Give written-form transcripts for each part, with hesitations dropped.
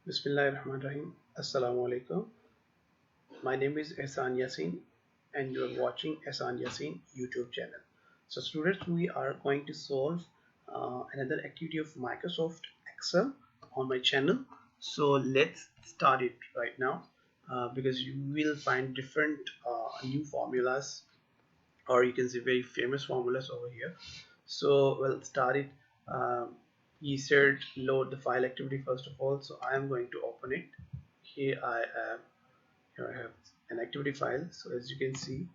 Bismillahirrahmanirrahim. Assalamu alaikum. My name is Ehsan Yassin and you are watching Ehsan Yassin YouTube channel. So students, we are going to solve another activity of Microsoft Excel on my channel. So let's start it right now because you will find different new formulas, or you can see very famous formulas over here. So we'll start it. He said load the file activity first of all, so I am going to open it. Here I am. Here I have an activity file. So as you can see,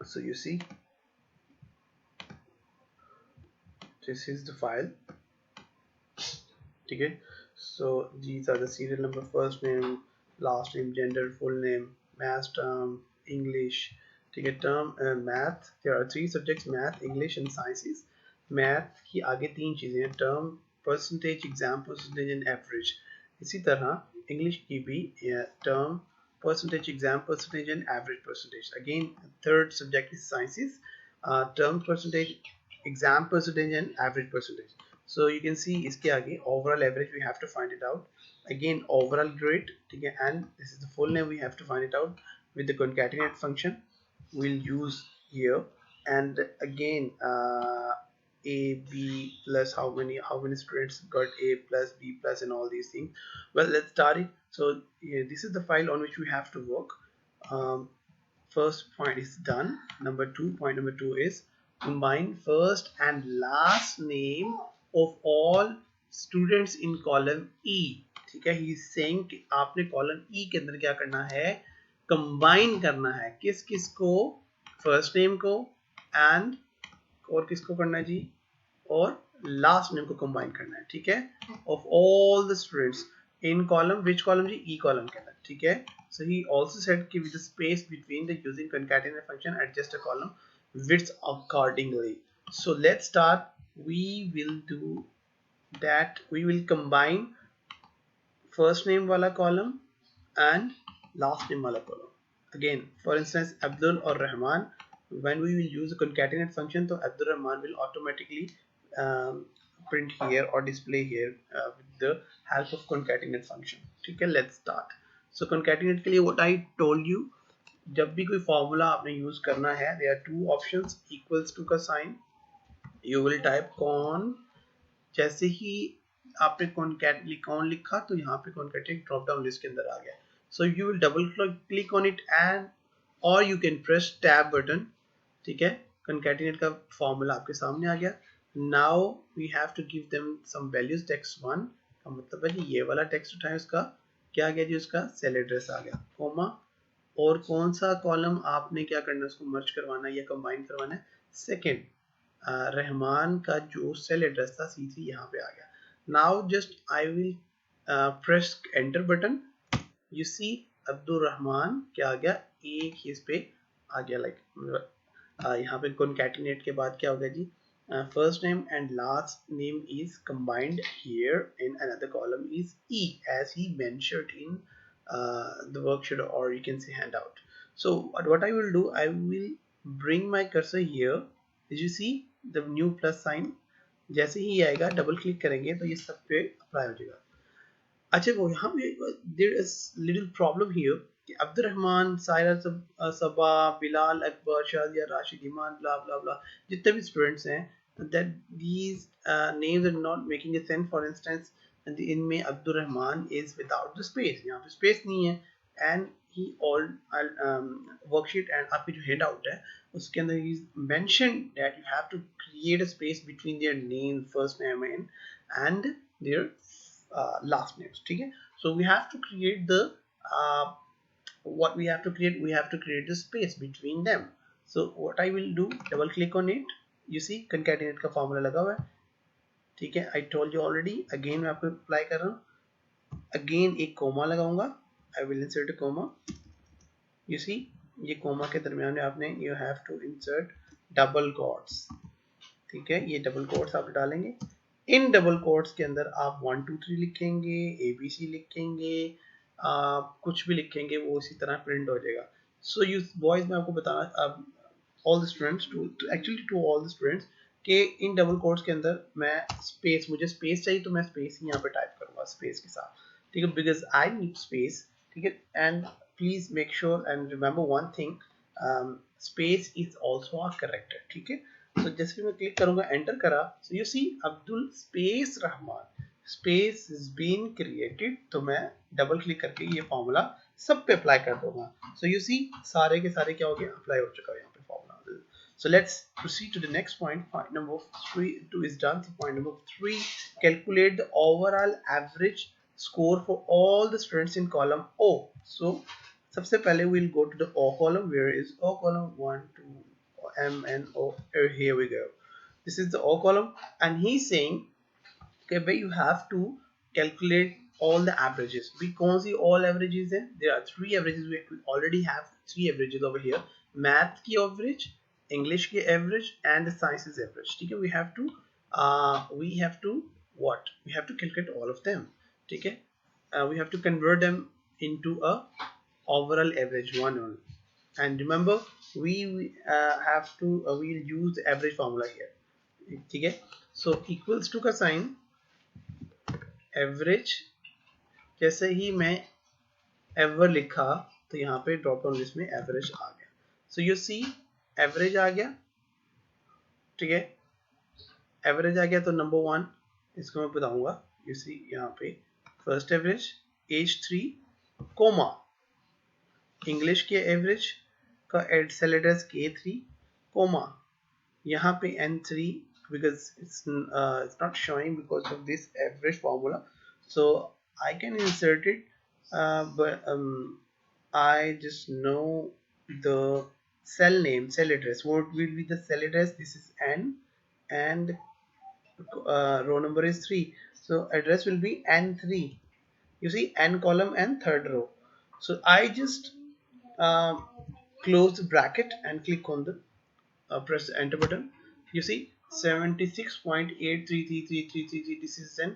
so you see this is the file. Okay, so these are the serial number, first name, last name, gender, full name, math term, English. Okay, term math. There are three subjects: math, English and sciences. Math की आगे तीन चीज़ें हैं: term, percentage, exam percentage and average. इसी तरह English की भी term, percentage, exam percentage and average percentage. Again, third subject is sciences, term percentage, exam percentage and average percentage. So you can see इसके आगे overall average we have to find it out. Again, overall grade, ठीक है, and this is the full name, we have to find it out with the concatenate function we'll use here. And again, a b plus how many students got a plus b plus and all these things. Well, let's start it. So yeah, this is the file on which we have to work. um, First point is done. Point number two is combine first and last name of all students in column E. ठीक है, he is saying कि आपने column E के अंदर क्या करना है, combine करना है किस किस को, first name को and और किसको करना है जी, और लास्ट नेम को कंबाइन करना है. ठीक है, of all the students in column, which column G, E column के अंदर. ठीक है, so he also said कि with the space between the using concatenate function adjust a column width accordingly. So let's start. We will do that. We will combine first name वाला column and last name वाला column. Again, for instance, Abdul or Rahman, when we will use a concatenate function, so Abdul Rahman will automatically print here or display here with the help of concatenate function. ठीक है, let's start. So concatenate के लिए what I told you, जब भी कोई formula आपने use करना है, there are two options, equals to का sign, you will type con. जैसे ही आपने कॉन लिखा तो यहाँ पे कॉन्कैटेनेट ड्रॉप डाउन लिस्ट के अंदर आ गया. So you will double click on it and और you can press tab button. ठीक है, कॉन्कैटेनेट का फॉर्मूला आपके सामने आ गया. Now we have to give them some values. Text 1 का मतलब है जी ये वाला टेक्स्ट उठाए, उसका क्या आ गया जी, उसका सेल एड्रेस आ गया, कोमा, और कौन सा कॉलम आपने क्या करना है, उसको मर्ज करवाना है या कंबाइन करवाना है. सेकेंड, रहमान का जो सेल एड्रेस था C3 यहाँ पे आ गया. Now just I will press enter button. You see Abdul Rahman क्या आ गया, एक ही इस पे आ गया. लाइक यहाँ पे concatenate के बाद क्या हो गया जी, first name and last name is combined here in another column is E, as he mentioned in the worksheet, or you can say handout. So what I will do, I will bring my cursor here. Did you see the new plus sign? जैसे ही आएगा double click करेंगे तो ये सब पे apply हो जाएगा. अच्छा, वो यहाँ पे there is little problem here कि अब्दुल रहमान, सायरा, सबा, बिलाल, अकबर, शादिया, राशिद, ईमान, ब्ला ब्ला ब्ला, जितने भी स्टूडेंट्स हैं, that these names are not making a sense. For instance, इनमें Abdul Rahman is without the space, यहाँ पे space नहीं है. and he all worksheet and आपकी जो handout आउट है उसके अंदर he mentioned that you have to create a space between their name, first name and their last names. ठीक है, so we have to create the uh, what we have to create, we have to create the space between them. So what I will do, double click on it. You see concatenate का formula लगा हुआ है. ठीक है, I told you already. Again मैं आपको apply कर रहा हूँ. Again एक कोमा लगाऊंगा. I will insert a comma. You see ये कोमा के दरमियान में आपने you have to insert double quotes. ठीक है, ये डबल कोट्स आप डालेंगे. इन डबल कोट्स के अंदर आप 1 2 3 लिखेंगे, ABC लिखेंगे, कुछ भी लिखेंगे, वो इसी तरह प्रिंट हो जाएगा. सो यू बॉयज, मैं आपको बताना, all the students, to actually to all the students, कि इन डबल कोट्स के अंदर मैं स्पेस, मुझे स्पेस चाहिए तो मैं स्पेस ही यहाँ पे टाइप करूंगा स्पेस के साथ, ठीक है, बिकॉज आई नीड स्पेस, ठीक है। And please make sure and remember one thing, space is also a character, ठीक है। तो जैसे मैं क्लिक करूंगा, एंटर करा, so you see Abdul space Rahman space is been created, तो मैं डबल क्लिक करके ये फॉर्मूला सब पे अप्लाई कर दूंगा। सो यू सी सारे के सारे क्या हो गए, अप्लाई हो चुका है यहाँ पे formula. So let's proceed to the next point. Point number 2 is done. So point number 3, calculate the overall average score for all the students in column O. So सबसे पहले we'll go to the O column. Where is O column? 1, 2, M, N, O. Here we go. This is the O column, and he's saying, okay, where you have to calculate all the averages. We कौन सी all averages हैं? There are 3 averages. We already have 3 averages over here. Math की average, English की average, and the sciences average. ठीक है, we have to what? We have to calculate all of them. ठीक है, we have to convert them into a overall average one only. And remember, we have to we'll use the average formula here. ठीक है, so equals to का sign average, जैसे ही मैं ever लिखा तो यहाँ पे ड्रॉप डाउन लिस्ट में एवरेज आ गया। सो यू सी एवरेज आ गया, ठीक है, एवरेज आ गया। तो नंबर 1 इसको मैं बताऊंगा। यू सी यहाँ पे first average H3 comma, English के एवरेज का सेल एड्रेस K3 कोमा, यहाँ पे N3 because it's not showing because of this average formula, so I can insert it, but I just know the cell name, cell address. What will be the cell address? This is N, and row number is 3, so address will be N3. You see N column and third row. So I just um, close the bracket and click on the press the enter button. You see 76.833333, this is an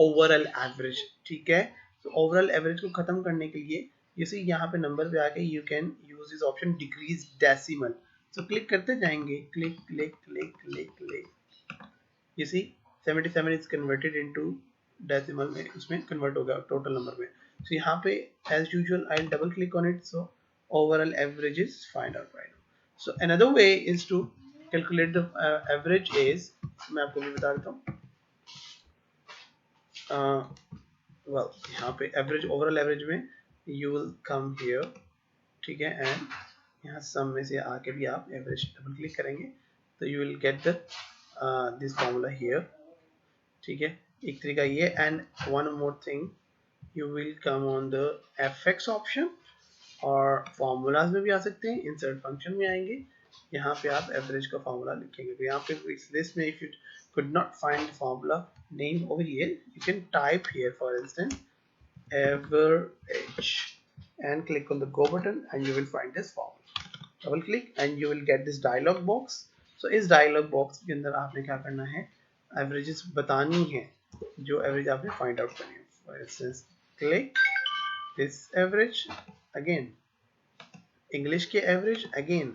overall average, ठीक है। तो overall average को खत्म करने के लिए you see यहाँ पे नंबर पे आके you can use this option decrease decimal, so click करते जाएंगे, click click click click click, you see 77 is converted into decimal में, उसमें convert हो गया total number में। so यहाँ पे as usual I'll double click on it, so overall average is find out right now. So another way is to calculate the average is, मैं आपको भी बता देता हूँ, well यहाँ पे average overall average में you will come here, ठीक है, and यहाँ sum में से आके भी आप average double click करेंगे तो you will get the this formula here, ठीक है, एक तरीका ये। and one more thing, you will come on the fx option और फॉर्मूलाज में भी आ सकते हैं, इंसर्ट फंक्शन में आएंगे, यहाँ पे आप एवरेज का फॉर्मूला लिखेंगे। तो यहाँ पे इस लिस्ट में if you could not find the formula name over here, you can type here for instance average and click on the go button and you will find this formula, double click and you will get this dialog box। so इस dialog box के अंदर आपने क्या करना है, averages बतानी है, जो average आपने find out करनी है। for instance click this average again, English के एवरेज अगेन,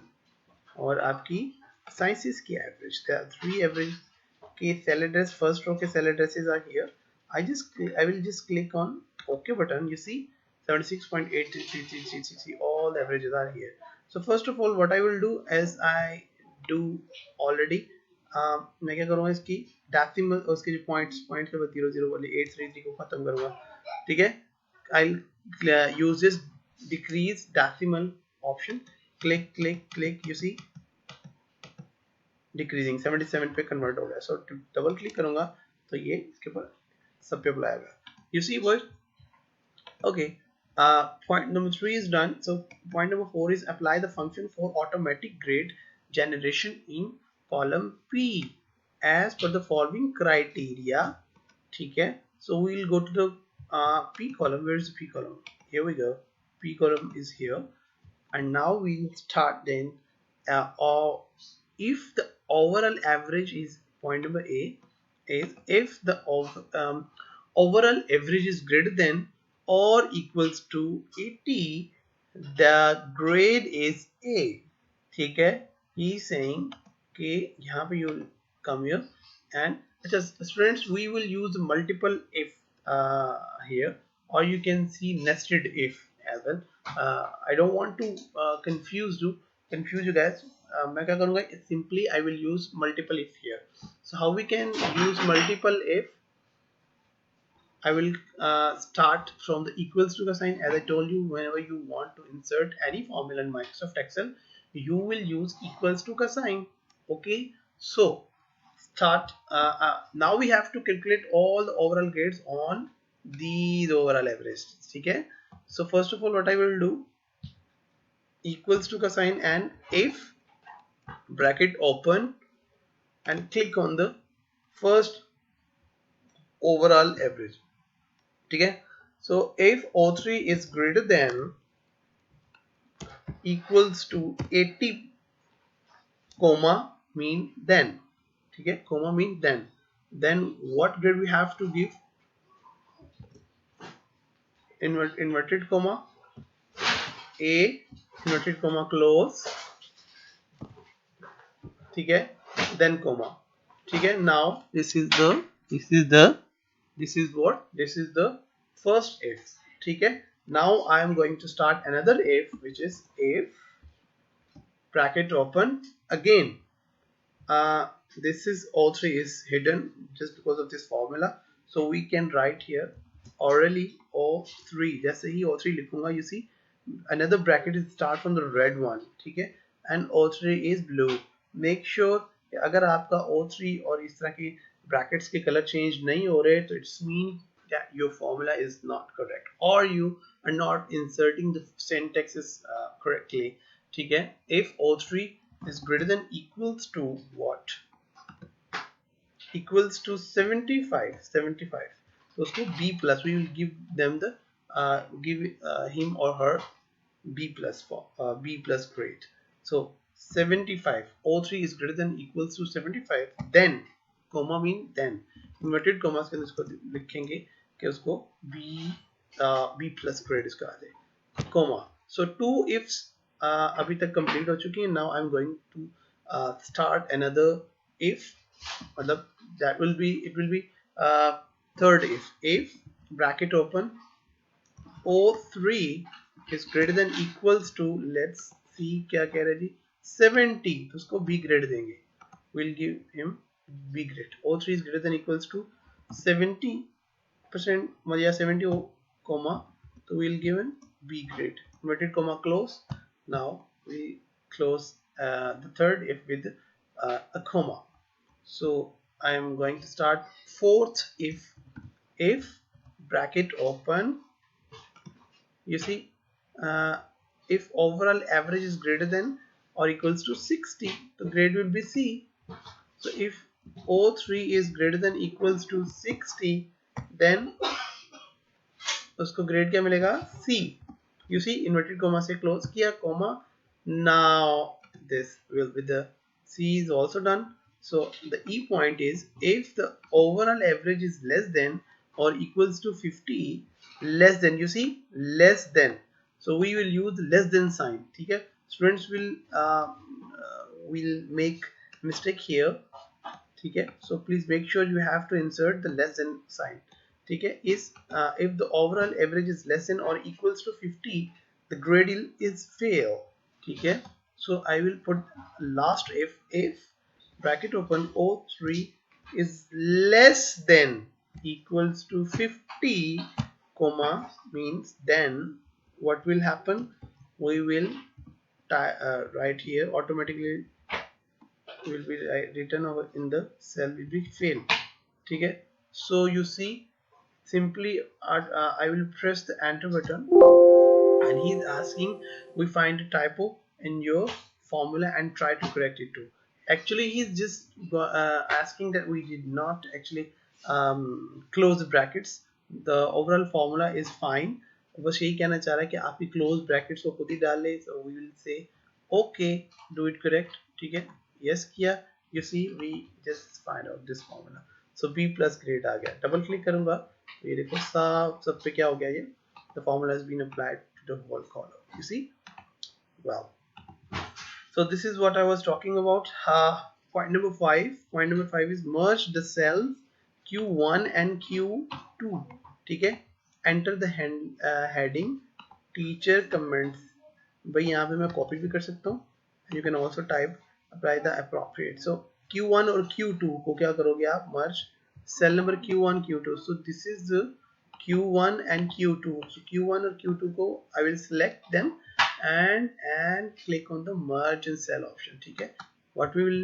और आपकी साइंसेस की एवरेज। देयर आर 3 एवरेज के सेल एड्रेस, फर्स्ट रो के cell addresses are here. I will just click on OK button. You see 76.833333, all the averages are here. So first of all what I will do, as I do already, मैं क्या करूँगा, इसकी decimal उसके जो points के बाद 00 वाले 833 को खत्म करूँगा, ठीक है। I'll use this decrease decimal option, click click click, you see decreasing 77 पे कन्वर्ट हो गया। सो डबल क्लिक करूंगा तो ये इसके ऊपर सब पे अप्लाई होगा। you see what, okay, point number 3 is done। so point number 4 is apply the function for automatic grade generation in column P as per the following criteria, ठीक है। so we will go to the P column। where is the P column? Here we go, P column is here, and now we will start then or if the overall average is point number A is if the overall average is greater than or equals to 80, the grade is A, ठीक है। he is saying Okay, यहाँ पे you come here and students, we will use multiple if here, or you can see nested if as well. I don't want to confuse you guys. मैं क्या करूँगा, simply I will use multiple if here. So how we can use multiple if? I will start from the equals to the sign. As I told you, whenever you want to insert any formula in Microsoft Excel, you will use equals to the sign. Okay, so start. Now we have to calculate all the overall grades on these overall average. Okay, so first of all, what I will do, equals to the sign and if bracket open and click on the first overall average. Okay, so if O3 is greater than equals to 80 comma mean then, ठीक है, comma mean then what grade we have to give? Inverted comma a, inverted comma close, ठीक है, then comma, ठीक है. Now this is the first if, ठीक है. Now I am going to start another if, which is if bracket open again. This is O3 is hidden just because of this formula, so we can write here orally O3. जैसे ही O3 लिखूंगा, you see another bracket is start from the red one, ठीक है, and O3 is blue. Make sure कि अगर आपका O3 और इस तरह की brackets के color change नहीं हो रहे, तो it's mean that your formula is not correct, or you are not inserting the syntaxes correctly, ठीक है. If O3 is greater than equals to what? Equals to 75. So उसको B plus, we will give them the give him or her B plus for B plus grade. So 75, O3 is greater than equals to 75, then comma mean then inverted commas के उसको लिखेंगे कि उसको B plus grade इसका आ जाए, comma. So two ifs अभी तक complete हो चुकी हैं. Now I'm going to start another if, मतलब that will be, it will be third if bracket open O3 is greater than equals to, let's see क्या कह रहे जी, 70, तो उसको B grade देंगे, we'll give him B grade. O3 is greater than equals to 70% या 70 comma, तो we'll give him B grade, inverted comma close. Now we close the third if with a comma. So I am going to start fourth if bracket open, you see if overall average is greater than or equals to 60, the grade will be C. So if O3 is greater than equals to 60, then उसको grade क्या मिलेगा? C. You see inverted comma से close किया comma. Now this will be the C is also done. So the E point is if the overall average is less than or equals to 50, less than, you see less than, so we will use less than sign, ठीक है. Students will make mistake here, ठीक है. So please make sure you have to insert the less than sign, ठीक है. Is if the overall average is less than or equals to 50, the grade is fail, ठीक है. So I will put last if bracket open O3 is less than equals to 50 comma means then what will happen, we will write here automatically will be written over in the cell will be fail, ठीक है. So you see simply I will press the enter button and he's asking we find a typo in your formula and try to correct it too. Actually he's just asking that we did not actually close the brackets, the overall formula is fine, बस यही कहना चाह रहा है कि आप ही close brackets को खुद ही डाल ले. So we will say okay, do it correct, ठीक है. Yes किया, you see we just find out this formula. So B plus grade आ गया. डबल क्लिक करूंगा तो ये देखो सब पे क्या हो गया, ये the formula has been applied to the whole column, you see. Well, so this is what I was talking about. Point number 5 is merge the cells Q1 and Q2. ठीक है, enter the heading teacher comments. भाई यहाँ पे मैं copy भी कर सकता हूँ. You can also type apply the appropriate. So Q1 और Q2 को क्या करोगे आप, merge cell number Q1 Q2. So this is the Q1 and Q2. So Q1 और Q2 को I will select them and click on the merge and cell option. ठीक है, what will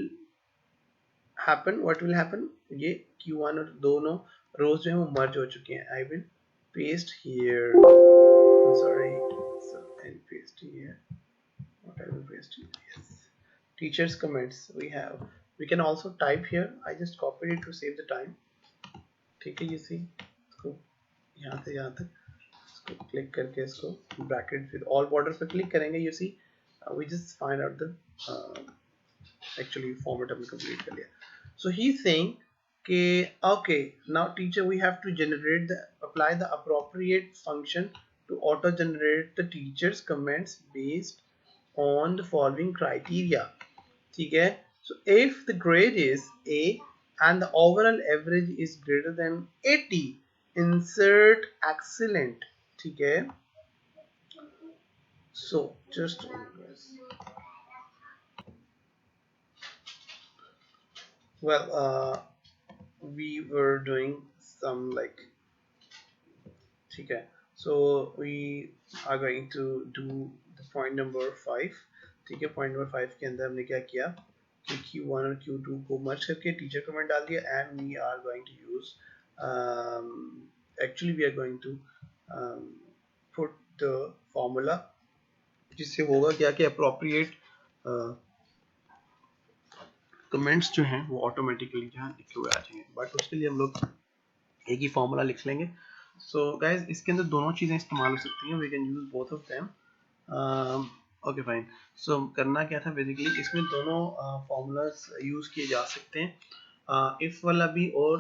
happen, ये Q1 और दोनों rows जो हैं वो merge हो चुके हैं. I will paste here. I'm sorry. So I'll paste here. What I will paste here? Yes. Teachers comments we can also type here. I just copied it to save the time. ठीक है, you see इसको यहाँ से यहाँ तक इसको click करके इसको ब्रैकेट विद ऑल बॉर्डर पे क्लिक करेंगे. You see we just find out the actually format हमने complete कर लिया. So he's saying okay, now teacher we have to apply the appropriate function to auto generate the teacher's comments based on the following criteria. ठीक है, so if the grade is A and the overall average is greater than 80, insert excellent. ठीक है, so just well we were doing some like ठीक है, so we are going to do the point number 5. ठीक है, point number 5 के अंदर हमने क्या किया कि Q1 और Q2 को मर्ज करके टीचर कमेंट डाल दिया and we are going to use actually we are going to put the formula जिससे होगा क्या कि appropriate कमेंट्स जो हैं वो ऑटोमेटिकली यहाँ लिखे हुए आ जाएंगे. बट उसके लिए हम लोग एक ही फॉर्मूला लिख लेंगे. सो गाइज इसके अंदर दोनों चीज़ें इस्तेमाल हो सकती हैं. We can use both of them. Okay fine. So करना क्या था बेसिकली, इसमें दोनों फॉर्मूलाज यूज किए जा सकते हैं, इफ वाला भी और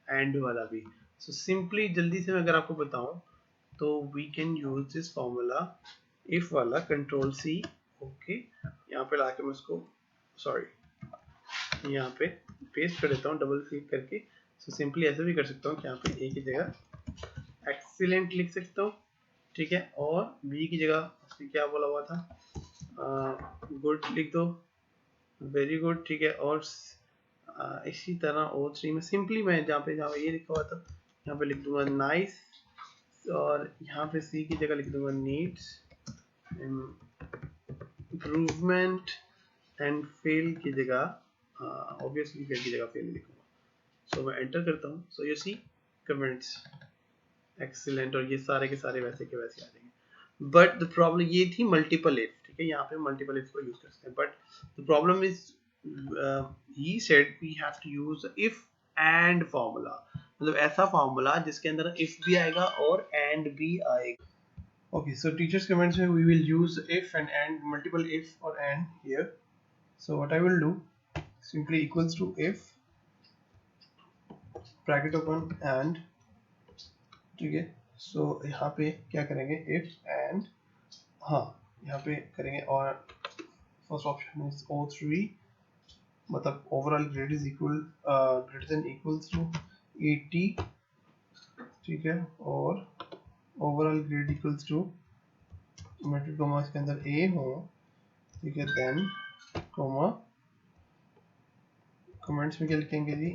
एंड वाला भी. सो सिंपली जल्दी से मैं अगर आपको बताऊं तो we can use this formula if वाला, कंट्रोल सी. ओके, यहाँ पे लाके मैं उसको यहाँ पे पेस्ट कर देता हूँ डबल क्लिक करके. सो सिंपली ऐसे भी कर सकता हूँ कि यहाँ पे ए की जगह एक्सीलेंट लिख सकता हूँ. ठीक है, और बी की जगह क्या बोला हुआ था, गुड लिख दो, वेरी गुड. ठीक है, और इसी तरह O3 में सिंपली मैं जहाँ पे ये लिखा हुआ था यहाँ पे लिख दूंगा नाइस, और यहाँ पे सी की जगह लिख दूंगा नीड्स इम्प्रूवमेंट, एंड फेल की जगह ऑब्वियसली फेल की जगह फेल लिखूंगा. सो मैं एंटर करता हूँ. So you see comments excellent, और ये सारे के सारे वैसे के वैसे आ जाएंगे. बट द प्रॉब्लम ये थी मल्टीपल इफ. ठीक है, यहाँ पे मल्टीपल इफ को यूज कर सकते हैं. But the problem is he said we have to use if and formula, मतलब ऐसा फॉर्मूला जिसके अंदर इफ भी आएगा और एंड भी आएगा. Okay, so teachers comments में we will use if and multiple if or and here. So what I will do, simply equals to if bracket open and. ठीक है, so यहाँ पे क्या करेंगे if and, हाँ यहाँ पे करेंगे, और first option is O3, मतलब overall grade is greater than equals to 80. ठीक है, और overall grade equals to inverted comma के अंदर ए हो. ठीक है, देन कॉमा कमेंट्स में क्या लिखेंगे जी,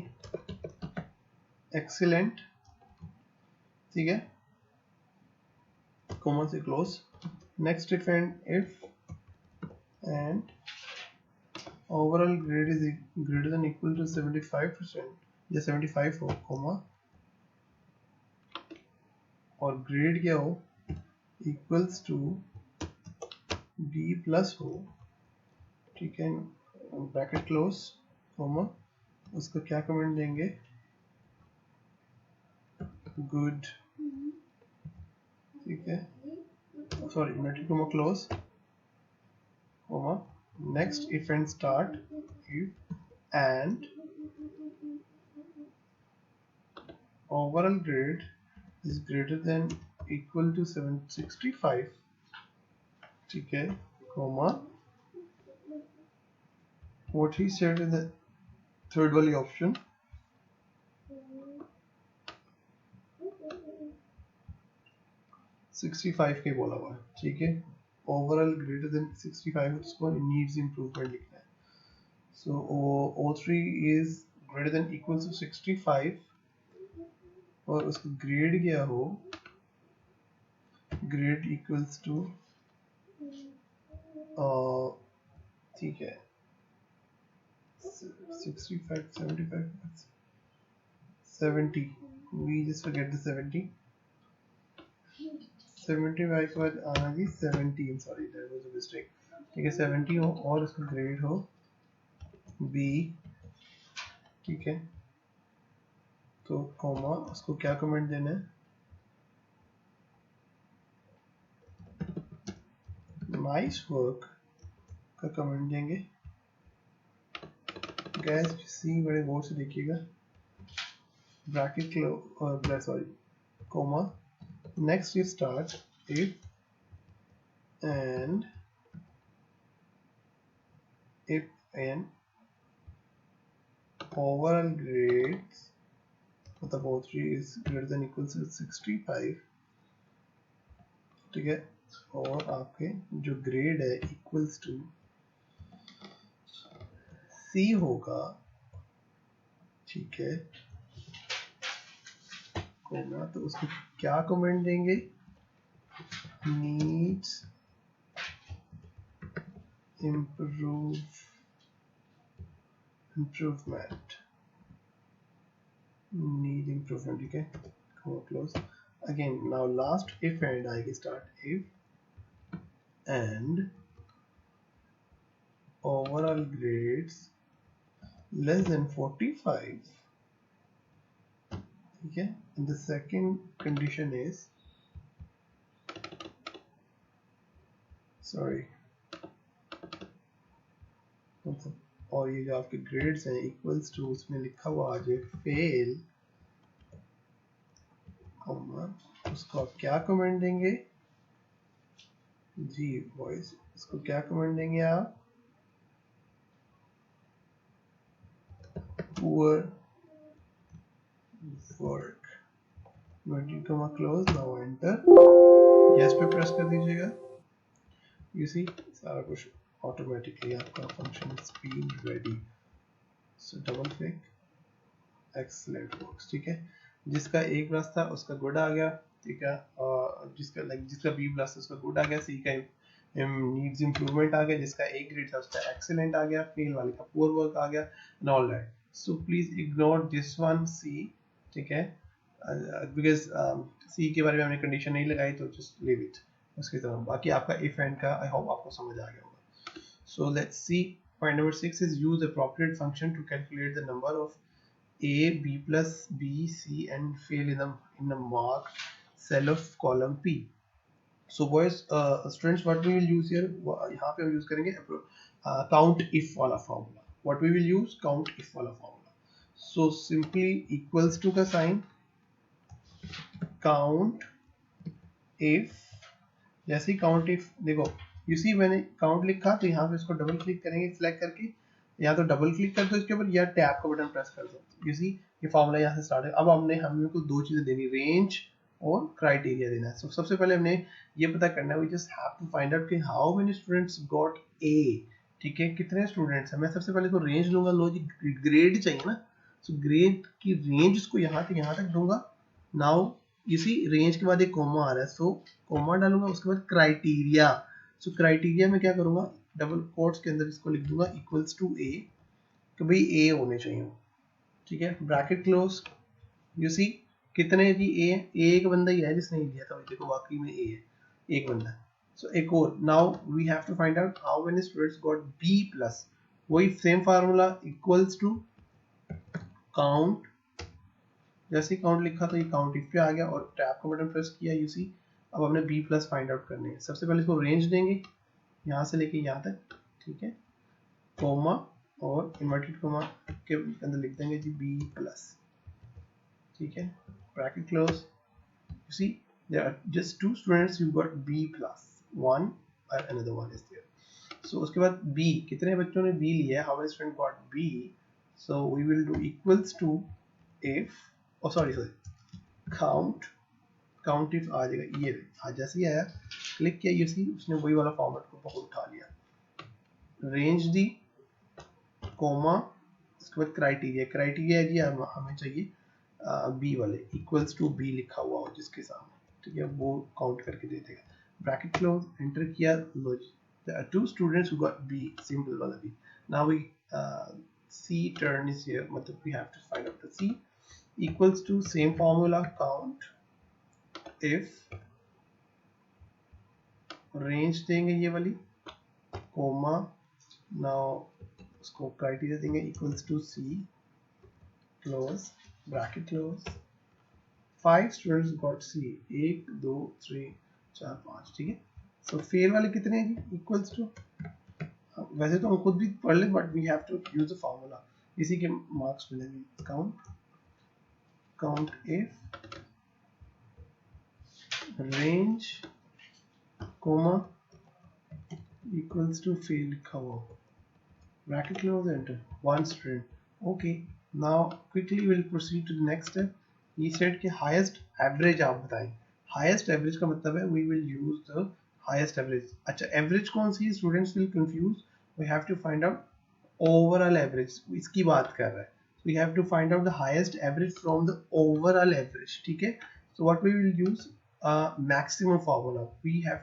एक्सीलेंट. ठीक है, कॉमा से close. Next if and overall grade is greater than equal to 75% या 75 हो, कॉमा, और ग्रेड क्या हो, इक्वल्स टू बी प्लस हो. ठीक है, ब्रैकेट क्लोज, कॉमा, उसको क्या कमेंट देंगे, गुड. ठीक है, sorry inverted comma close, comma, next if and start, if and overall grade is greater than equal to 765. ठीक है, comma, what he said in the third वाली ऑप्शन 65 के बोला हुआ है, ठीक है। ओवरऑल ग्रेटर देन 65 उसको नीड्स इम्प्रूवमेंट लिखना है। So O3 is greater than equal to 65 और उसका ग्रेड क्या हो, ग्रेड इक्वल्स टू ठीक है 65 75 70, we just forget the 70, 75 के बाद आना G 17, sorry there was a mistake, ठीक है 70 हो और उसका ग्रेड हो बी, ठीक है। तो कॉमा उसको क्या कमेंट देना है, नाइस वर्क का कमेंट देंगे। गैस सी बड़े गौर से देखिएगा, bracket close sorry comma, next you start if and if and overall grades मतलब O3 is greater than equal to 65, ठीक है, और आपके जो ग्रेड है इक्वल्स टू C होगा, ठीक है, कोमा तो उसको क्या कमेंट देंगे, नीड्स इम्प्रूवमेंट, नीड इम्प्रूवमेंट, ठीक है, comma close again. Now last if and आएगी start, if and overall grades less than 45, ठीक है, and the second condition is sorry और ये जो आपके ग्रेड्स हैं इक्वल्स टू उसमें लिखा हुआ आ जाए फेल, उसको आप क्या कमेंट देंगे जी बॉयज, इसको क्या कमेंट देंगे आप, poor work, comma close. Now enter, yes पे प्रेस कर दीजिएगा, यू सी सारा कुछ ऑटोमेटिकली आपका फंक्शन स्पीड रेडी, सो डबल क्लिक, एक्सीलेंट वर्क्स, ठीक है। जिसका A प्लस था उसका गुड आ गया, ठीक है, जिसका B प्लस था उसका गुड आ गया, C का नीड्स इंप्रूवमेंट आ गया, जिसका A ग्रेड था उसका एक्सीलेंट आ गया, फेल वाले का पुअर वर्क आ गया, and all that. So please ignore this one C, ठीक है, बिकॉज C के बारे में हमने कंडीशन नहीं लगाई, तो जस्ट लीव इट उसकी तरह। बाकी आपका इफ एंड का आई होप आपको समझ आ गया होगा। So let's see, point number 6 is use appropriate function to calculate the number of A, B plus B, C and fail in the marked cell of column P. So boys, students, what we will use here, यहाँ पे हम use करेंगे count if वाला formula. What we will use, count if वाला formula. So simply equals to का sign, count if, जैसे ही count if देखो, you see मैंने count लिखा तो यहाँ पे इसको डबल क्लिक करेंगे सिलेक्ट करके, या तो डबल क्लिक कर दो इसके ऊपर या टैब का बटन प्रेस कर दो, यू सी ये फॉर्मूला यहाँ से स्टार्ट है। अब हमने को दो चीजें देनी, रेंज और क्राइटेरिया देना है। सबसे पहले हमने ये पता करना है, we just have to find out कि how many students got A, ठीक है, कितने स्टूडेंट्स हैं। मैं सबसे पहले तो रेंज लूंगा, लो जी ग्रेड चाहिए ना, सो ग्रेड की रेंज इसको यहाँ तक दूंगा। नाउ इसी रेंज के बाद एक कॉमा आ रहा है, सो कॉमा डालूंगा, उसके बाद क्राइटेरिया, सो क्राइटेरिया में क्या करूंगा, डबल कोट्स के अंदर इसको लिख दूंगा इक्वल्स टू ए, कि भाई ए होने चाहिए, ठीक है, ब्रैकेट क्लोज। यू सी कितने जी ए, एक बंदा ही है जिसने दिया था, देखो वाकई में ए है, एक बंदा है। सो एक और, now we have to find out how many students got B plus, वही same formula equals to count, जैसे काउंट लिखा तो ये काउंट इफ पे आ गया और टैब का बटन प्रेस किया, यू सी अब हमने बी प्लस फाइंड आउट करने हैं। सबसे पहले इसको रेंज देंगे यहाँ से लेके यहाँ तक, ठीक है, कोमा और इन्वर्टेड कोमा के अंदर लिख देंगे जी बी प्लस, ठीक है, bracket close. You see there are just two students you got B plus, one और another one is there. So उसके बाद बी, कितने बच्चों ने बी लिया है, how many student got B, so we will do equals to if, oh sorry count if आ जाएगा, ये आज जैसे ही आया क्लिक किया you see उसने वही वाला फॉर्मेट को पकड़ उठा लिया, रेंज दी कोमा, उसके बाद क्राइटेरिया है जी हमें चाहिए बी वाले इक्वल्स टू बी लिखा हुआ हो जिसके सामने, ठीक है, वो काउंट करके दे देगा, ब्रैकेट क्लोज, एंटर किया, लो जी there are two students who got B, simple वाला B. Now we C turn is here, मतलब we have to find out the C equals to same formula, count if range देंगे ये वाली comma, now उसको criteria देंगे equals to C close bracket close, 5 students got C, 1 2 3 4 5, ठीक है, so fail वाले कितने हैं जी, इक्वल्स टू, वैसे तो हम खुद भी पढ़ लें but we have to use the formula, इसी के मार्क्स मिलेंगे, count if range comma equals to fail लिखा हुआ, bracket close, enter, one student, okay, now quickly will proceed to the next step, ये सेट के हाईएस्ट एवरेज आप बताएं, highest average का मतलब है we will use the highest average, अच्छा एवरेज कौन सी, students will confuse, we have to find out overall average, इसकी बात कर रहा है, we have to find out the highest average from the overall average, ठीक है, so what we will use maximum formula, we have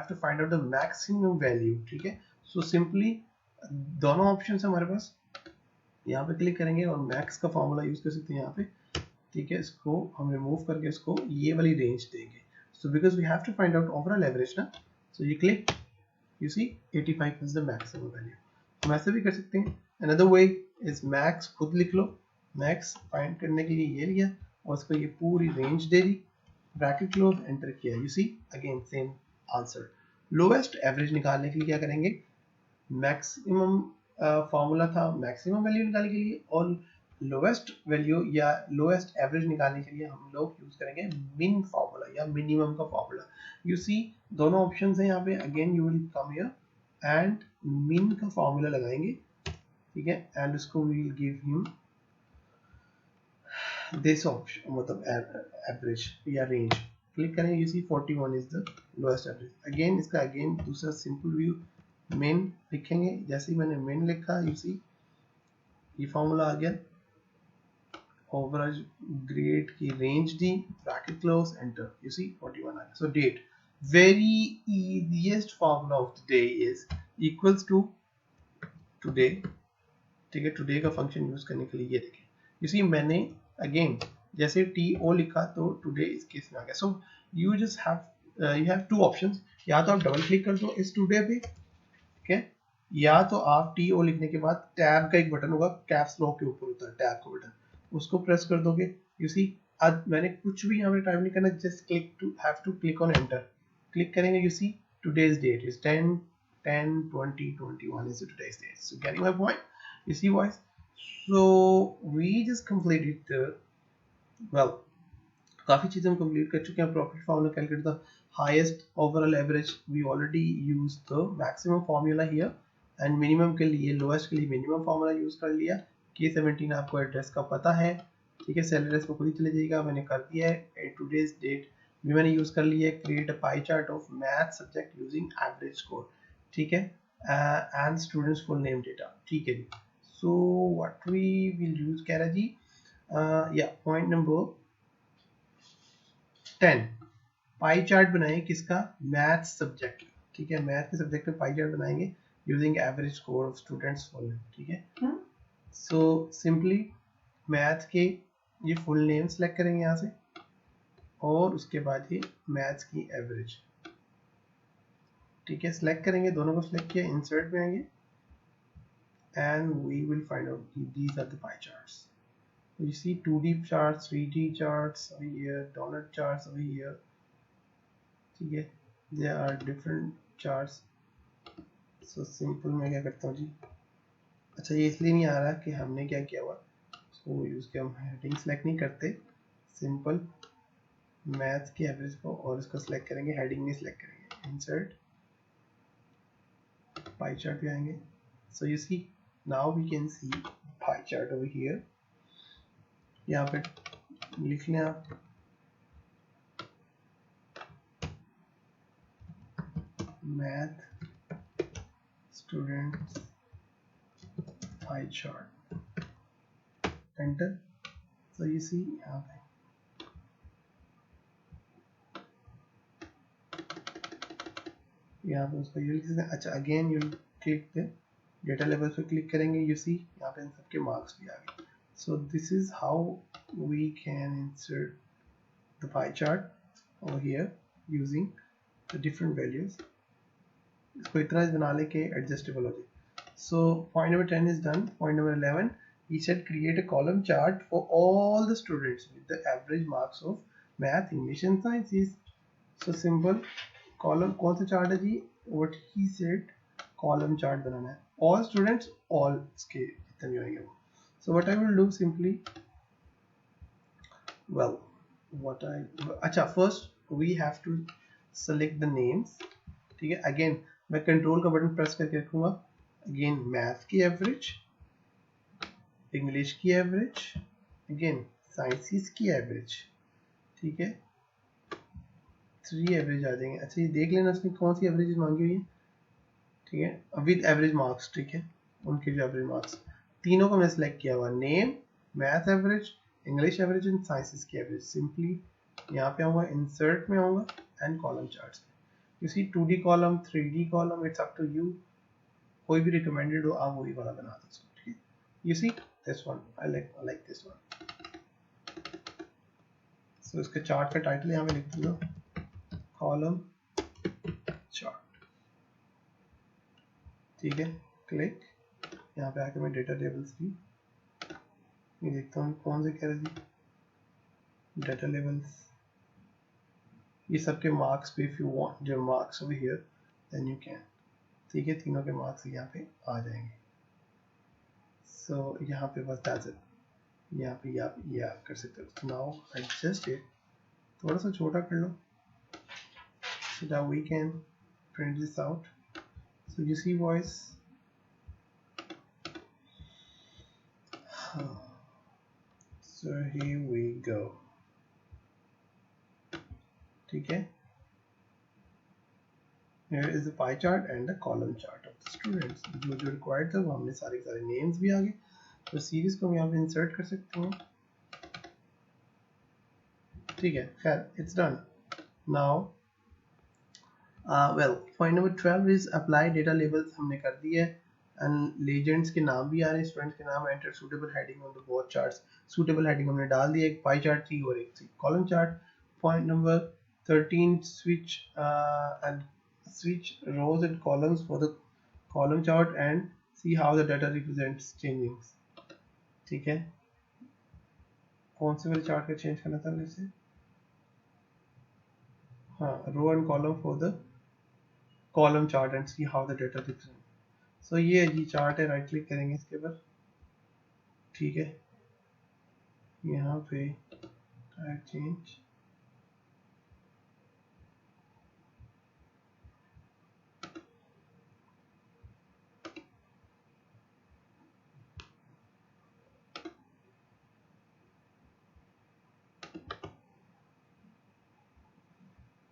to find out the maximum value, ठीक है, so simply दोनों ऑप्शन हमारे पास, यहाँ पे क्लिक करेंगे और मैक्स का फॉर्मूला यूज कर सकते हैं यहाँ पे, ठीक है, इसको हम रिमूव करके इसको ये वाली रेंज देंगे, so because we have to find out overall average ना, so you click, you see 85 is the maximum value, हम ऐसे भी कर सकते हैं, another way is max, खुद लिख लो, max फाइंड करने के लिए ये लिया और उसको ये पूरी रेंज दे दी, ब्रैकेट क्लोज, एंटर किया, you see again same answer, lowest average निकालने के लिए क्या करेंगे, मैक्सिमम फॉर्मूला था मैक्सिमम वैल्यू निकालने के लिए, और लोएस्ट वैल्यू या लोएस्ट एवरेज निकालने के लिए हम लोग यूज करेंगे मिन फॉर्मूला या मिनिमम का फॉर्मूला, यू सी दोनों ऑप्शंस हैं यहाँ पे, again you will come here and min का फॉर्मूला लगाएंगे, ठीक है, एंड उसको we will give him this option, मतलब एवरेज या रेंज, क्लिक करेंगे, you see 41 is the lowest average, again इसका अगेन दूसरा सिंपल व्यू, मेन लिखेंगे, जैसे ही मैंने मेन लिखा यू सी ये फॉर्मूला आ गया, ओवरेज ग्रेड की रेंज दी, bracket close, enter, you see 41 आ गया, so that, very easiest formula of the day is equals to today, ठीक है, टुडे का फंक्शन यूज करने के लिए ये देखें, यू सी मैंने अगेन जैसे टी ओ लिखा तो टुडे इस केस में आ गया, so you just have two options, या तो आप डबल क्लिक कर दो इस टुडे पे, ठीक है, या तो आप टी ओ लिखने के बाद टैब का एक बटन होगा, कैप्स लॉक के ऊपर होता है टैब का बटन, उसको प्रेस कर दोगे, यू सी आज मैंने कुछ भी यहाँ पे टाइप नहीं करना, just click to have to click on enter, click करेंगे, you see today's date is 10 10 20 21 is today's date, so getting my point, you see boys, so we just completed the, well काफी चीजें हम complete कर चुके हैं, profit formula calculate the highest overall average, we already use the maximum formula here, and minimum के लिए lowest के लिए मिनिमम फार्मूला यूज कर लिया, K17 आपको एड्रेस का पता है, ठीक है, सेल एड्रेस पर खुद ही चले जाइएगा, मैंने कर दिया है, टुडेज डेट भी मैंने यूज कर लिया है, create a pie chart of math subject using average score, ठीक है, and students full name data, ठीक है जी, so what we will use कह रहा जी, या पॉइंट नंबर 10, पाई चार्ट बनाएं किसका, मैथ सब्जेक्ट, ठीक है, मैथ के सब्जेक्ट में पाई चार्ट बनाएंगे using average score of students full name, ठीक है, सो सिंपली मैथ के ये फुल नेम सेलेक्ट करेंगे यहाँ से, और उसके बाद ये मैथ्स की एवरेज, ठीक है, सिलेक्ट करेंगे, दोनों को सिलेक्ट किया, इंसर्ट में आएंगे, and we will find out these are the pie charts, you see 2D charts, 3D charts over here, donut charts over here, ठीक है, there are different charts, so simple मैं क्या करता हूँ जी, अच्छा ये इसलिए नहीं आ रहा कि हमने क्या किया हुआ, उसको यूज किया, हम हेडिंग सेलेक्ट नहीं करते, सिंपल मैथ की एवरेज को और इसको सिलेक्ट करेंगे, हेडिंग नहीं सिलेक्ट करेंगे, इंसर्ट पाई चार्ट पे आएंगे, so you see now we can see pie chart over here. यहाँ पे लिख लें आप math students pie chart, enter. So you see यहाँ पे उसका ये लिख सकते हैं. अच्छा, again you click the data level पे क्लिक करेंगे, यू सी यहाँ पे इन सबके मार्क्स भी आ गए. So this is how we can insert the pie chart over here using the different values. इसको इतना बना ले के एडजस्टेबल हो जाए. सो point number 10 is done. Point number 11, he said create a column chart for all the students with the average marks of math, English and sciences. So simple. Column कौन सा चार्ट है जी? What he said, column chart बनाना है. All students, all इसके जितने भी होंगे वो. So what I will do simply, well what I, अच्छा first we have to select the names. ठीक है, अगेन मैं कंट्रोल का बटन प्रेस करके रखूंगा. अगेन मैथ की एवरेज, इंग्लिश की एवरेज, अगेन साइंसेस की एवरेज. ठीक है, 3 एवरेज आ जाएंगे. अच्छा ये देख लेना उसने कौन सी एवरेज मांगी हुई है. ठीक है, विद एवरेज मार्क्स. ठीक है, उनके जो एवरेज मार्क्स तीनों को मैं सिलेक्ट किया हुआ, name, math average, English average and sciences की एवरेज. सिंपली यहाँ पे आऊँगा, इंसर्ट में आऊँगा and column charts. You see 2D column, 3D column, it's up to you. कोई भी रिकमेंडेड हो आप वही वाला बना दो. ठीक है, you see this one, I like this one. So इसके चार्ट का टाइटल यहाँ पे लिख दूंगा कॉलम चार्ट. ठीक है, क्लिक. यहाँ पे आके मैं डेटा टेबल्स भी ये देखता हूँ कौन से कह रहे थे डेटा लेवल्स. ये सबके मार्क्स पे, if you want your marks over here then you can. ठीक है, तीनों के मार्क्स यहाँ पे आ जाएंगे. सो यहाँ पे बस दैट्स इट. यहाँ पे आप ये आप कर सकते हो. नाउ एडजस्ट इट, थोड़ा सा छोटा कर लो so that we can print this out. So you see boys, so here we go. ठीक है, here is the pie chart and the column chart of the students. जो required था वो हमने सारे names भी आ गए. तो सीरीज को हम यहाँ पे इंसर्ट कर सकते हैं. ठीक है, खैर it's done. Now well, point number 12 is apply data labels. हमने कर दिया है and legends के नाम भी आ रहे हैं, स्टूडेंट्स के नाम. enter suitable heading on the both charts. suitable heading हमने डाल दिया, एक pie chart थी और एक थी column chart. point number 13, switch rows and columns for the column chart and see how the data represents changing. ठीक है, कौन से वाले चार्ट का चेंज करना था वैसे? हाँ, row and column for the column chart and see how the data represent. So ये जी चार्ट है, राइट क्लिक करेंगे इसके ऊपर. ठीक है, यहाँ पे टाइप चेंज,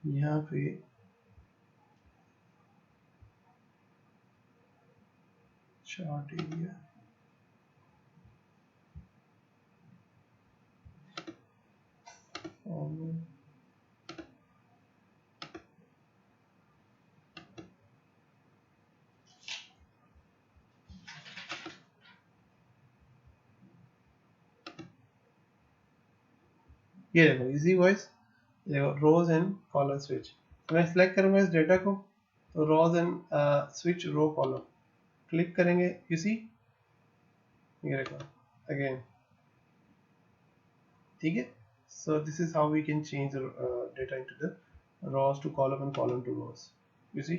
यहाँ पे चार्ट एरिया, ये देखो इजी वॉइस, देखो रोज एंड कॉलम स्विच. तो मैं सिलेक्ट करूंगा इस डेटा को, तो rows and switch row column click करेंगे. यू सी ये देखो अगेन. ठीक है, so this is how we can change the data into the rows to column and column to rows. You see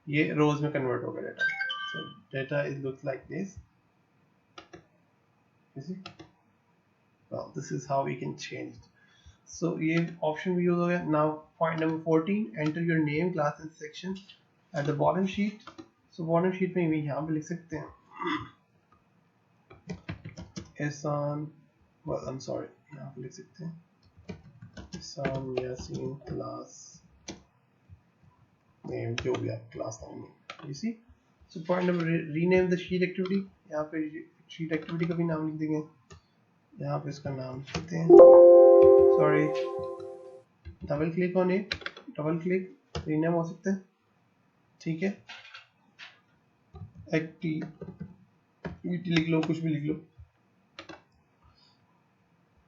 ये rows में convert होगा data. So data it looks like this. You see, well this is how we can change it. So ये option भी use हो गया. Now point number 14, enter your name, class and section at the bottom sheet. So bottom sheet में भी यहाँ पे लिख सकते हैं एहसान, well, I'm sorry, यहाँ पे लिख सकते हैं एहसान यासीन क्लास नेम, जो भी आप क्लास नेम है। You see? So point number, rename the sheet activity। यहाँ पे sheet activity का भी नाम लिख देंगे, यहाँ पे इसका नाम लिख देते हैं, sorry, double click on it, double click, rename हो सकता है, ठीक है, एक्टिविटी लिख लो, कुछ भी लिख लो,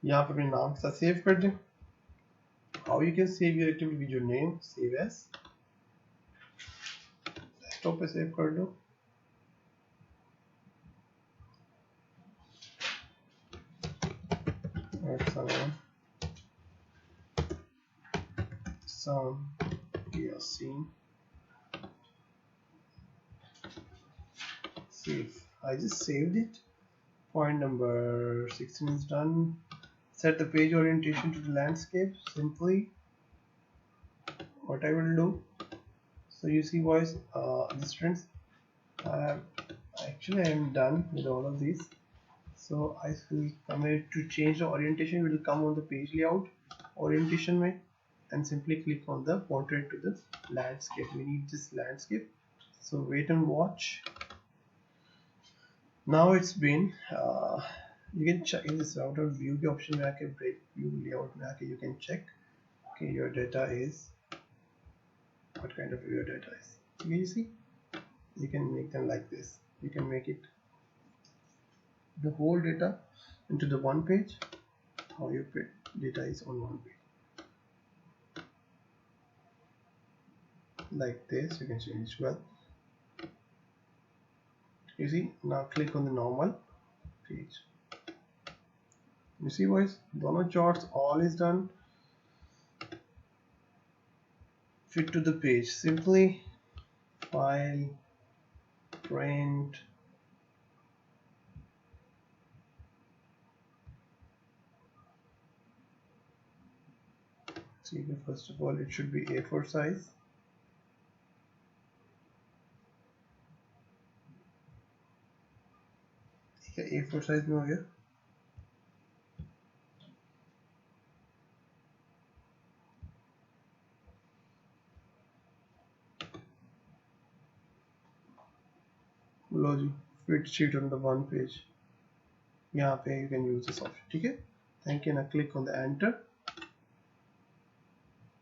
यहाँ पर अपने नाम के साथ सेव कर दें। How you can save your activity with your name, save as, desktop पे सेव कर दो, Yasin, save, I just saved it। Point number 16 is done। Set the page orientation to the landscape, simply what I will do, so you see boys, the students, actually I am done with all of these, so I will come here to change the orientation, we will come on the page layout orientation way and simply click on the portrait to the landscape, we need this landscape, so wait and watch। Now it's been you can check in this router view के option में आके break view layout में आके you can check okay your data is what kind of your data is, okay, you see you can make them like this, you can make it the whole data into the one page, how your data is on one page like this, you can change well, you see, now click on the normal page, you see boys, dono charts all is done, fit to the page, simply file, print, see, first of all it should be A4 size, A4 size में हो गया, लो जी, fit sheet on the one page, यहाँ पे you can use this option, ठीक है, thank you, now click on the enter,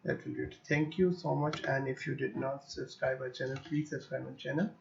that will do it, thank you so much, and if you did not subscribe our channel, please subscribe our channel।